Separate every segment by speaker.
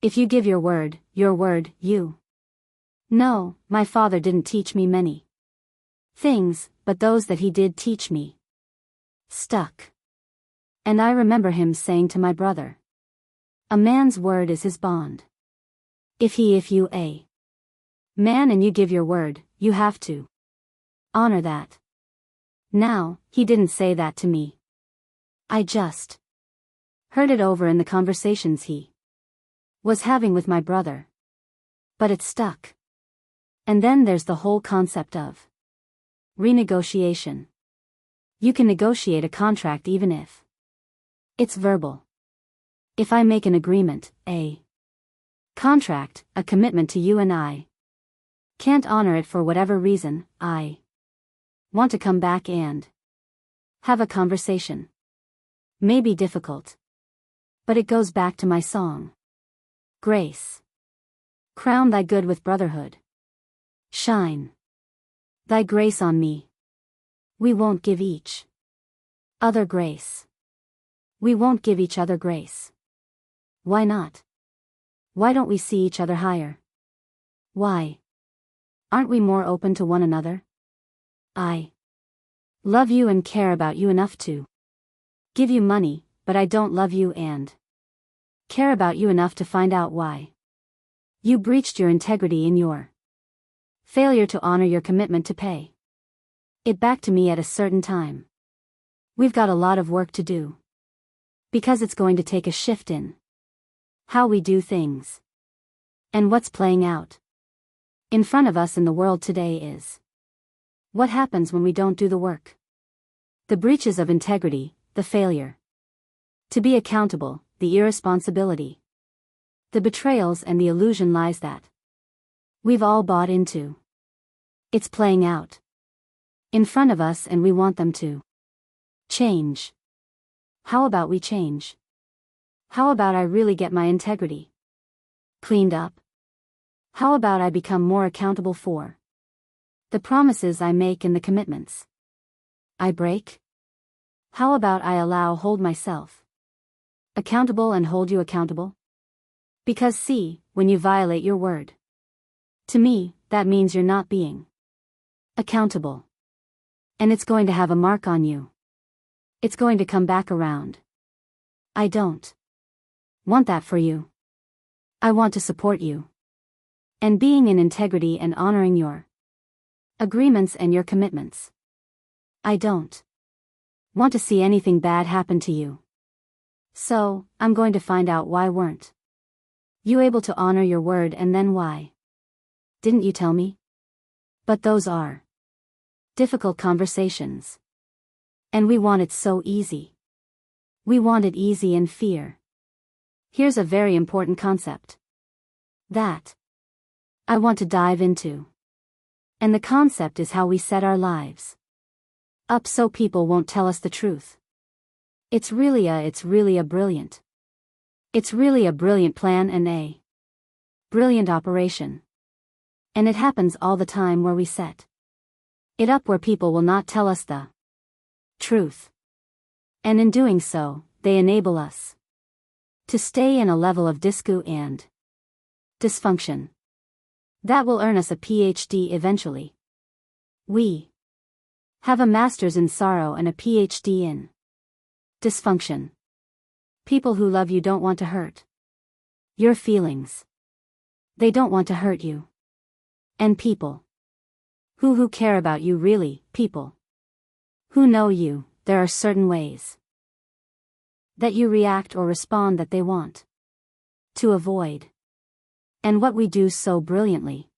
Speaker 1: If you give your word, you. No, my father didn't teach me many things, but those that he did teach me stuck. And I remember him saying to my brother, a man's word is his bond. If you a man and you give your word, you have to honor that. Now, he didn't say that to me. I just heard it over in the conversations he was having with my brother. But it stuck. And then there's the whole concept of renegotiation. You can negotiate a contract even if it's verbal. If I make an agreement, a contract, a commitment to you and I can't honor it for whatever reason, I want to come back and have a conversation. May be difficult. But it goes back to my song. Grace. Crown thy good with brotherhood. Shine thy grace on me. We won't give each other grace. We won't give each other grace. Why not? Why don't we see each other higher? Why aren't we more open to one another? I love you and care about you enough to give you money, but I don't love you and care about you enough to find out why you breached your integrity in your failure to honor your commitment to pay it back to me at a certain time. We've got a lot of work to do. Because it's going to take a shift in how we do things. And what's playing out in front of us in the world today is what happens when we don't do the work. The breaches of integrity, the failure to be accountable, the irresponsibility, the betrayals and the illusion lies that we've all bought into. It's playing out in front of us and we want them to change. How about we change? How about I really get my integrity cleaned up? How about I become more accountable for the promises I make and the commitments I break? How about I hold myself accountable and hold you accountable? Because see, when you violate your word to me, that means you're not being accountable. And it's going to have a mark on you. It's going to come back around. I don't want that for you. I want to support you. And being in integrity and honoring your agreements and your commitments. I don't want to see anything bad happen to you. So, I'm going to find out why weren't you able to honor your word and then why didn't you tell me? But those are difficult conversations. And we want it so easy. We want it easy and fear. Here's a very important concept that I want to dive into. And the concept is how we set our lives up so people won't tell us the truth. It's really a brilliant plan and a brilliant operation. And it happens all the time where we set it up where people will not tell us the truth. And in doing so, they enable us to stay in a level of disco and dysfunction that will earn us a PhD eventually. We have a master's in sorrow and a PhD in dysfunction. People who love you don't want to hurt your feelings. They don't want to hurt you. And people who care about you really, people who know you, there are certain ways that you react or respond that they want to avoid. And what we do so brilliantly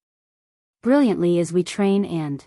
Speaker 1: is we train and